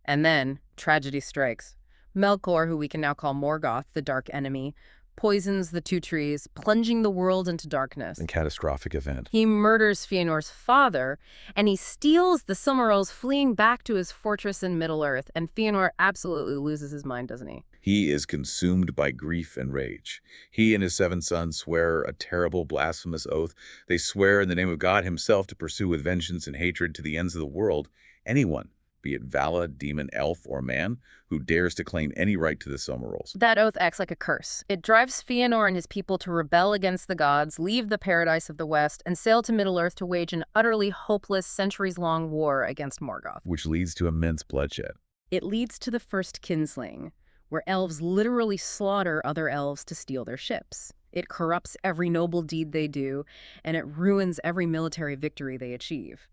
And then, tragedy strikes. Melkor, who we can now call Morgoth, the Dark Enemy, poisons the two trees, plunging the world into darkness.
A catastrophic event.
He murders Fëanor's father, and he steals the Silmarils, fleeing back to his fortress in Middle-earth, and Fëanor absolutely loses his mind, doesn't he?
He is consumed by grief and rage. He and his 7 sons swear a terrible, blasphemous oath. They swear in the name of God himself to pursue with vengeance and hatred to the ends of the world anyone, be it Vala, demon, elf, or man, who dares to claim any right to the Silmarils.
That oath acts like a curse. It drives Fëanor and his people to rebel against the gods, leave the paradise of the West, and sail to Middle-earth to wage an utterly hopeless, centuries-long war against Morgoth.
Which leads to immense bloodshed.
It leads to the first kinslaying, where elves literally slaughter other elves to steal their ships. It corrupts every noble deed they do, and it ruins every military victory they achieve.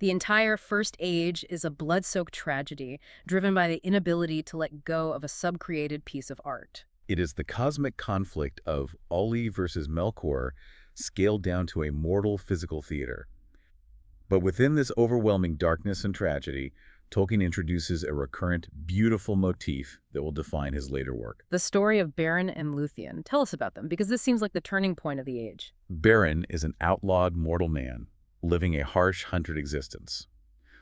The entire First Age is a blood-soaked tragedy driven by the inability to let go of a sub-created piece of art.
It is the cosmic conflict of Ollie versus Melkor scaled down to a mortal physical theater. But within this overwhelming darkness and tragedy, Tolkien introduces a recurrent, beautiful motif that will define his later work.
The story of Beren and Luthien. Tell us about them, because this seems like the turning point of the age.
Beren is an outlawed mortal man, living a harsh, hunted existence.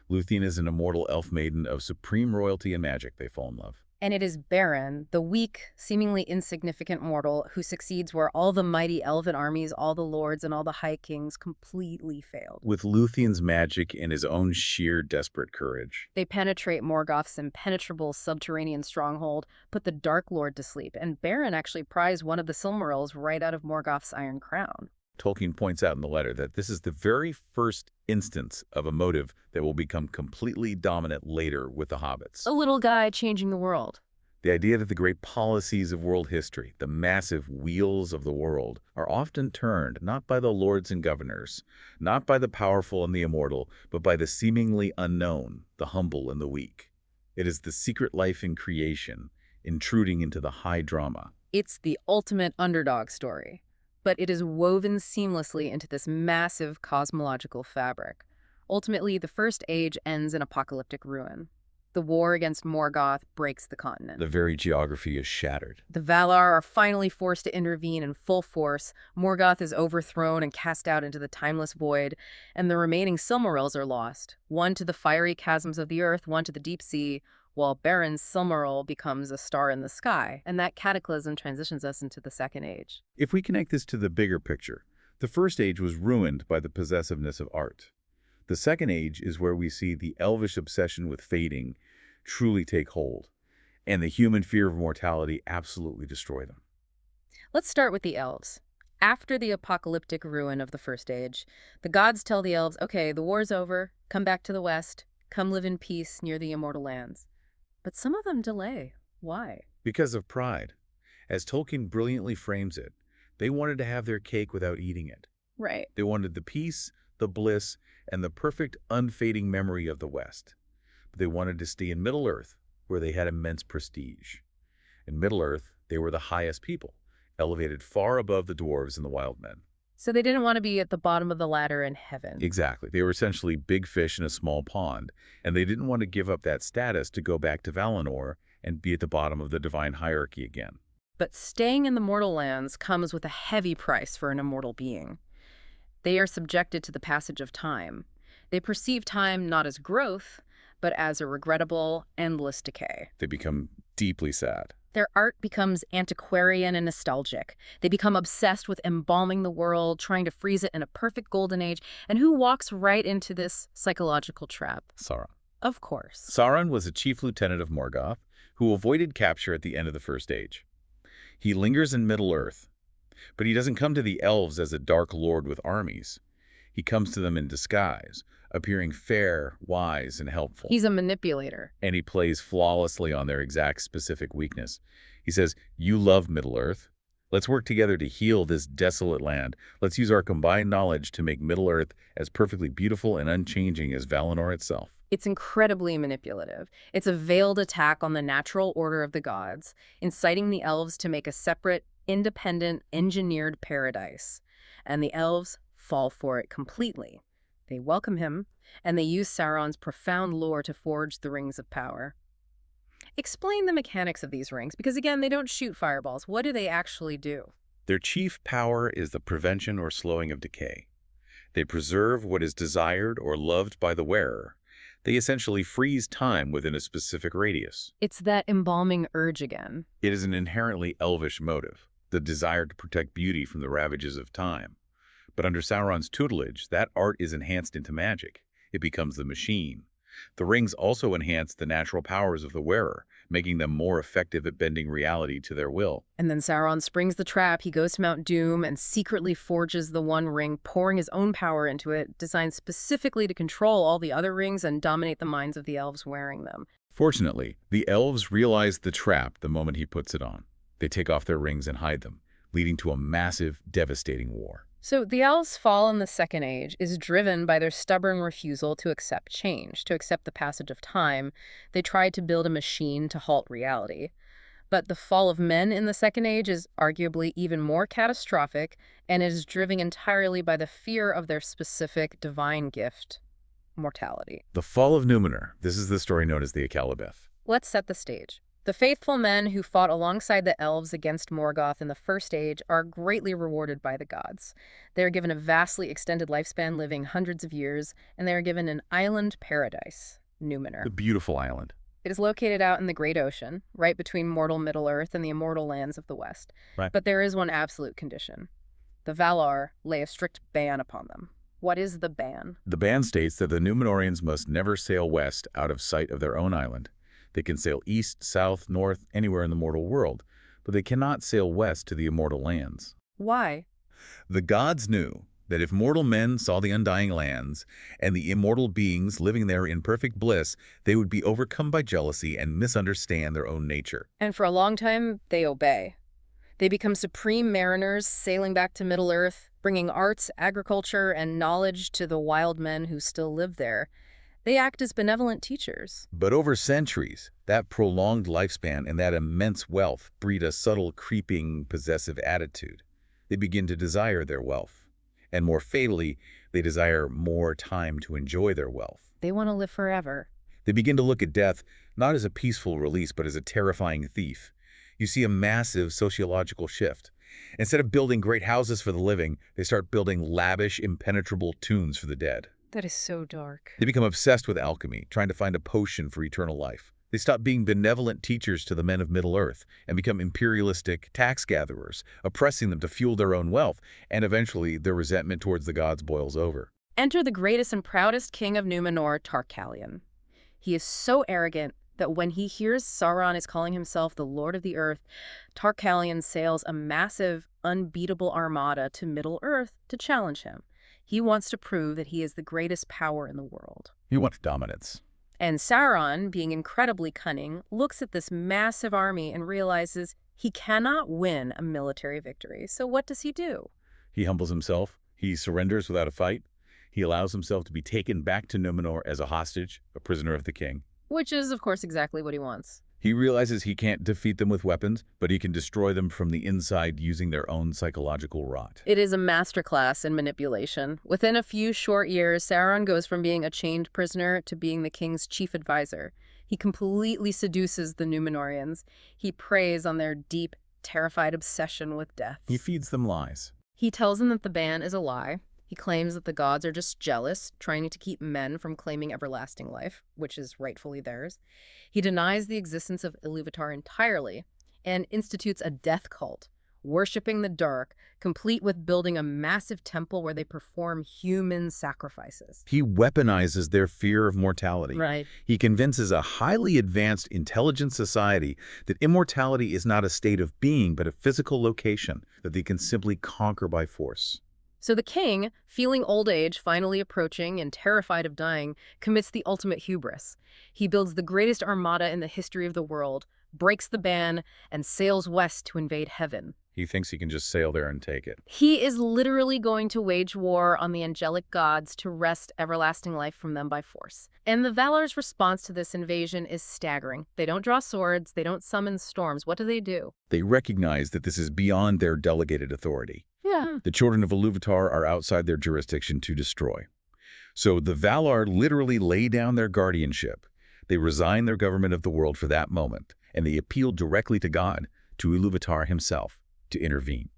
Luthien is an immortal elf maiden of supreme royalty and magic. They fall in love.
And it is Beren, the weak, seemingly insignificant mortal, who succeeds where all the mighty elven armies, all the lords, and all the high kings completely failed.
With Luthien's magic and his own sheer desperate courage.
They penetrate Morgoth's impenetrable subterranean stronghold, put the Dark Lord to sleep, and Beren actually pries one of the Silmarils right out of Morgoth's iron crown.
Tolkien points out in the letter that this is the very first instance of a motive that will become completely dominant later with the hobbits.
A little guy changing the world.
The idea that the great policies of world history, the massive wheels of the world, are often turned not by the lords and governors, not by the powerful and the immortal, but by the seemingly unknown, the humble and the weak. It is the secret life in creation, intruding into the high drama.
It's the ultimate underdog story, but it is woven seamlessly into this massive cosmological fabric. Ultimately, the First Age ends in apocalyptic ruin. The war against Morgoth breaks the continent.
The very geography is shattered.
The Valar are finally forced to intervene in full force. Morgoth is overthrown and cast out into the timeless void, and the remaining Silmarils are lost, one to the fiery chasms of the earth, one to the deep sea, while Berin's Silmaril becomes a star in the sky, and that cataclysm transitions us into the Second Age.
If we connect this to the bigger picture, the First Age was ruined by the possessiveness of art. The Second Age is where we see the elvish obsession with fading truly take hold, and the human fear of mortality absolutely destroy them.
Let's start with the elves. After the apocalyptic ruin of the First Age, the gods tell the elves, okay, the war's over, come back to the west, come live in peace near the immortal lands. But some of them delay. Why?
Because of pride. As Tolkien brilliantly frames it, they wanted to have their cake without eating it.
Right.
They wanted the peace, the bliss, and the perfect unfading memory of the West. But they wanted to stay in Middle-earth, where they had immense prestige. In Middle-earth, they were the highest people, elevated far above the dwarves and the wild men.
So they didn't want to be at the bottom of the ladder in heaven.
Exactly. They were essentially big fish in a small pond, and they didn't want to give up that status to go back to Valinor and be at the bottom of the divine hierarchy again.
But staying in the mortal lands comes with a heavy price for an immortal being. They are subjected to the passage of time. They perceive time not as growth, but as a regrettable, endless decay.
They become deeply sad.
Their art becomes antiquarian and nostalgic. They become obsessed with embalming the world, trying to freeze it in a perfect golden age. And who walks right into this psychological trap?
Sauron.
Of course.
Sauron was a chief lieutenant of Morgoth who avoided capture at the end of the First Age. He lingers in Middle-earth, but he doesn't come to the elves as a Dark Lord with armies. He comes to them in disguise, appearing fair, wise, and helpful.
He's a manipulator.
And he plays flawlessly on their exact specific weakness. He says, you love Middle-earth. Let's work together to heal this desolate land. Let's use our combined knowledge to make Middle-earth as perfectly beautiful and unchanging as Valinor itself.
It's incredibly manipulative. It's a veiled attack on the natural order of the gods, inciting the elves to make a separate, independent, engineered paradise. And the elves fall for it completely. They welcome him, and they use Sauron's profound lore to forge the rings of power. Explain the mechanics of these rings, because again, they don't shoot fireballs. What do they actually do?
Their chief power is the prevention or slowing of decay. They preserve what is desired or loved by the wearer. They essentially freeze time within a specific radius.
It's that embalming urge again.
It is an inherently elvish motive, the desire to protect beauty from the ravages of time. But under Sauron's tutelage, that art is enhanced into magic. It becomes the machine. The rings also enhance the natural powers of the wearer, making them more effective at bending reality to their will.
And then Sauron springs the trap. He goes to Mount Doom and secretly forges the One Ring, pouring his own power into it, designed specifically to control all the other rings and dominate the minds of the elves wearing them.
Fortunately, the elves realize the trap the moment he puts it on. They take off their rings and hide them, leading to a massive, devastating war.
So the elves' fall in the Second Age is driven by their stubborn refusal to accept change, to accept the passage of time. They tried to build a machine to halt reality. But the fall of men in the Second Age is arguably even more catastrophic, and it is driven entirely by the fear of their specific divine gift, mortality.
The fall of Numenor. This is the story known as the Akalabeth.
Let's set the stage. The faithful men who fought alongside the elves against Morgoth in the First Age are greatly rewarded by the gods. They are given a vastly extended lifespan, living hundreds of years, and they are given an island paradise, Numenor.
The beautiful island.
It is located out in the Great Ocean, right between mortal Middle-earth and the immortal lands of the West.
Right.
But there is one absolute condition. The Valar lay a strict ban upon them. What is the ban?
The ban states that the Númenóreans must never sail west out of sight of their own island. They can sail east, south, north, anywhere in the mortal world, but they cannot sail west to the immortal lands.
Why?
The gods knew that if mortal men saw the undying lands and the immortal beings living there in perfect bliss, they would be overcome by jealousy and misunderstand their own nature.
And for a long time, they obey. They become supreme mariners, sailing back to Middle-earth, bringing arts, agriculture, and knowledge to the wild men who still live there. They act as benevolent teachers.
But over centuries, that prolonged lifespan and that immense wealth breed a subtle, creeping, possessive attitude. They begin to desire their wealth. And more fatally, they desire more time to enjoy their wealth.
They want to live forever.
They begin to look at death not as a peaceful release, but as a terrifying thief. You see a massive sociological shift. Instead of building great houses for the living, they start building lavish, impenetrable tombs for the dead.
That is so dark.
They become obsessed with alchemy, trying to find a potion for eternal life. They stop being benevolent teachers to the men of Middle-earth and become imperialistic tax gatherers, oppressing them to fuel their own wealth, and eventually their resentment towards the gods boils over.
Enter the greatest and proudest king of Numenor, Tarkalion. He is so arrogant that when he hears Sauron is calling himself the Lord of the Earth, Tarkalion sails a massive, unbeatable armada to Middle-earth to challenge him. He wants to prove that he is the greatest power in the world.
He wants dominance.
And Sauron, being incredibly cunning, looks at this massive army and realizes he cannot win a military victory. So what does he do?
He humbles himself. He surrenders without a fight. He allows himself to be taken back to Numenor as a hostage, a prisoner of the king.
Which is, of course, exactly what he wants.
He realizes he can't defeat them with weapons, but he can destroy them from the inside using their own psychological rot.
It is a masterclass in manipulation. Within a few short years, Sauron goes from being a chained prisoner to being the king's chief advisor. He completely seduces the Númenóreans. He preys on their deep, terrified obsession with death.
He feeds them lies.
He tells them that the ban is a lie. He claims that the gods are just jealous, trying to keep men from claiming everlasting life, which is rightfully theirs. He denies the existence of Ilúvatar entirely and institutes a death cult, worshipping the dark, complete with building a massive temple where they perform human sacrifices.
He weaponizes their fear of mortality.
Right.
He convinces a highly advanced, intelligent society that immortality is not a state of being, but a physical location that they can simply conquer by force.
So the king, feeling old age finally approaching and terrified of dying, commits the ultimate hubris. He builds the greatest armada in the history of the world, breaks the ban, and sails west to invade heaven.
He thinks he can just sail there and take it.
He is literally going to wage war on the angelic gods to wrest everlasting life from them by force. And the Valar's response to this invasion is staggering. They don't draw swords, they don't summon storms. What do?
They recognize that this is beyond their delegated authority.
Yeah.
The children of Ilúvatar are outside their jurisdiction to destroy. So the Valar literally lay down their guardianship. They resign their government of the world for that moment, and they appeal directly to God, to Ilúvatar himself, to intervene.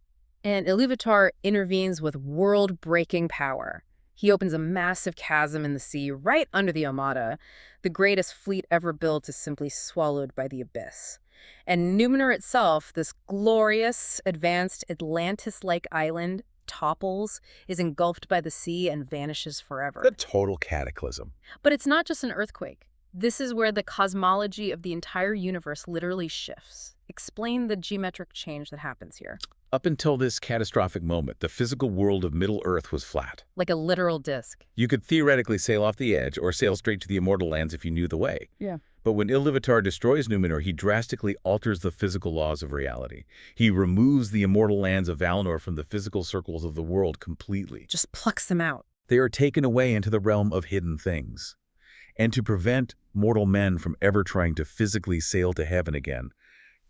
And Ilúvatar intervenes with world-breaking power. He opens a massive chasm in the sea right under the Armada. The greatest fleet ever built is simply swallowed by the abyss. And Númenor itself, this glorious, advanced Atlantis-like island, topples, is engulfed by the sea, and vanishes forever.
A total cataclysm.
But it's not just an earthquake. This is where the cosmology of the entire universe literally shifts. Explain the geometric change that happens here.
Up until this catastrophic moment, the physical world of Middle-earth was flat.
Like a literal disc.
You could theoretically sail off the edge or sail straight to the immortal lands if you knew the way.
Yeah.
But when Ilúvatar destroys Númenor, he drastically alters the physical laws of reality. He removes the immortal lands of Valinor from the physical circles of the world completely.
Just plucks them out.
They are taken away into the realm of hidden things. And to prevent mortal men from ever trying to physically sail to heaven again,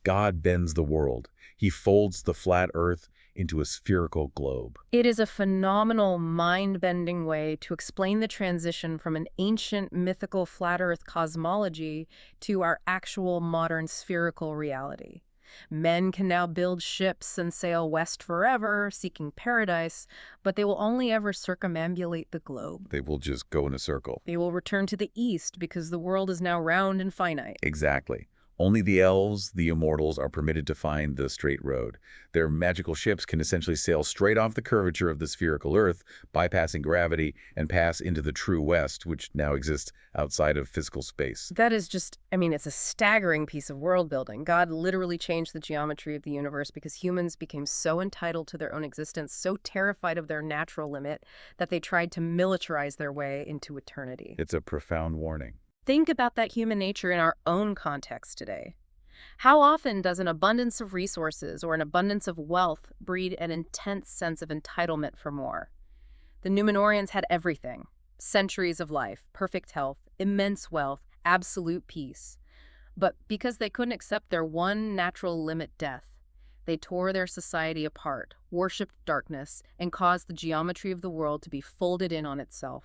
God bends the world. He folds the flat earth into a spherical globe.
It is a phenomenal, mind-bending way to explain the transition from an ancient, mythical flat earth cosmology to our actual modern spherical reality. Men can now build ships and sail west forever, seeking paradise, but they will only ever circumambulate the globe.
They will just go in a circle.
They will return to the east because the world is now round and finite.
Exactly. Only the elves, the immortals, are permitted to find the straight road. Their magical ships can essentially sail straight off the curvature of the spherical Earth, bypassing gravity, and pass into the true West, which now exists outside of physical space.
That is just, it's a staggering piece of world building. God literally changed the geometry of the universe because humans became so entitled to their own existence, so terrified of their natural limit, that they tried to militarize their way into eternity.
It's a profound warning.
Think about that human nature in our own context today. How often does an abundance of resources or an abundance of wealth breed an intense sense of entitlement for more? The Númenóreans had everything. Centuries of life, perfect health, immense wealth, absolute peace. But because they couldn't accept their one natural limit, death, they tore their society apart, worshipped darkness, and caused the geometry of the world to be folded in on itself.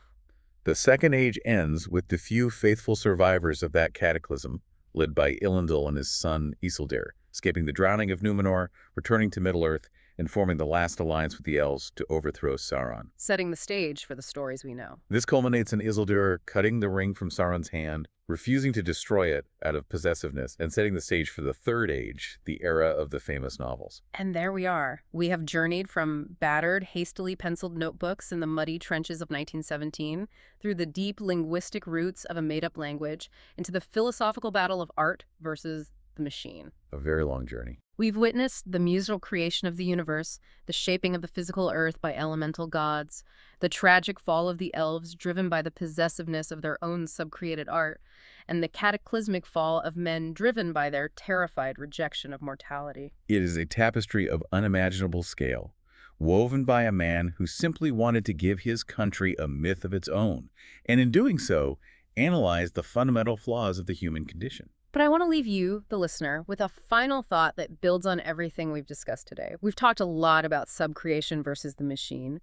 The Second Age ends with the few faithful survivors of that cataclysm led by Elendil and his son Isildur, escaping the drowning of Numenor, returning to Middle-earth, and forming the last alliance with the elves to overthrow Sauron.
Setting the stage for the stories we know.
This culminates in Isildur cutting the ring from Sauron's hand, refusing to destroy it out of possessiveness, and setting the stage for the Third Age, the era of the famous novels.
And there we are. We have journeyed from battered, hastily penciled notebooks in the muddy trenches of 1917 through the deep linguistic roots of a made-up language into the philosophical battle of art versus the machine.
A very long journey.
We've witnessed the musical creation of the universe, the shaping of the physical earth by elemental gods, the tragic fall of the elves driven by the possessiveness of their own subcreated art, and the cataclysmic fall of men driven by their terrified rejection of mortality.
It is a tapestry of unimaginable scale, woven by a man who simply wanted to give his country a myth of its own, and in doing so, analyzed the fundamental flaws of the human condition.
But I want to leave you, the listener, with a final thought that builds on everything we've discussed today. We've talked a lot about subcreation versus the machine,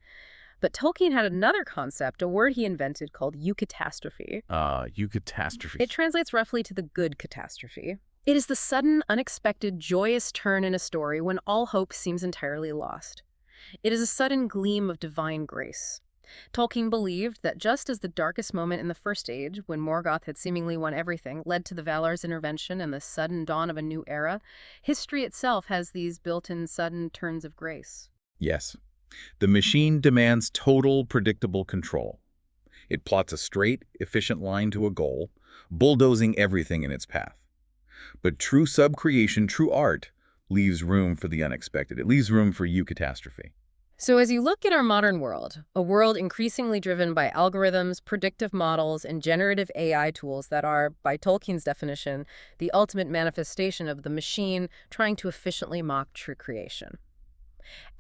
but Tolkien had another concept, a word he invented called eucatastrophe.
Eucatastrophe.
It translates roughly to the good catastrophe. It is the sudden, unexpected, joyous turn in a story when all hope seems entirely lost. It is a sudden gleam of divine grace. Tolkien believed that just as the darkest moment in the First Age, when Morgoth had seemingly won everything, led to the Valar's intervention and the sudden dawn of a new era, history itself has these built-in sudden turns of grace.
Yes. The machine demands total, predictable control. It plots a straight, efficient line to a goal, bulldozing everything in its path. But true subcreation, true art, leaves room for the unexpected. It leaves room for eucatastrophe.
So as you look at our modern world, a world increasingly driven by algorithms, predictive models, and generative AI tools that are, by Tolkien's definition, the ultimate manifestation of the machine trying to efficiently mock true creation.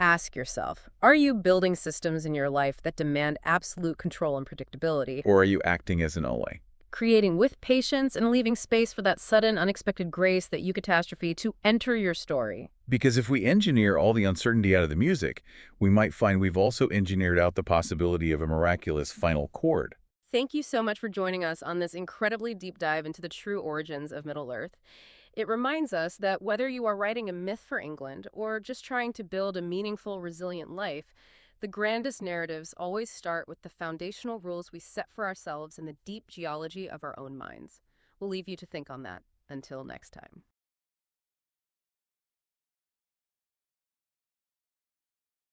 Ask yourself, are you building systems in your life that demand absolute control and predictability?
Or are you acting as an Ole?
Creating with patience and leaving space for that sudden, unexpected grace, that eucatastrophe, to enter your story.
Because if we engineer all the uncertainty out of the music, we might find we've also engineered out the possibility of a miraculous final chord.
Thank you so much for joining us on this incredibly deep dive into the true origins of Middle-earth. It reminds us that whether you are writing a myth for England or just trying to build a meaningful, resilient life, the grandest narratives always start with the foundational rules we set for ourselves in the deep geology of our own minds. We'll leave you to think on that. Until next time.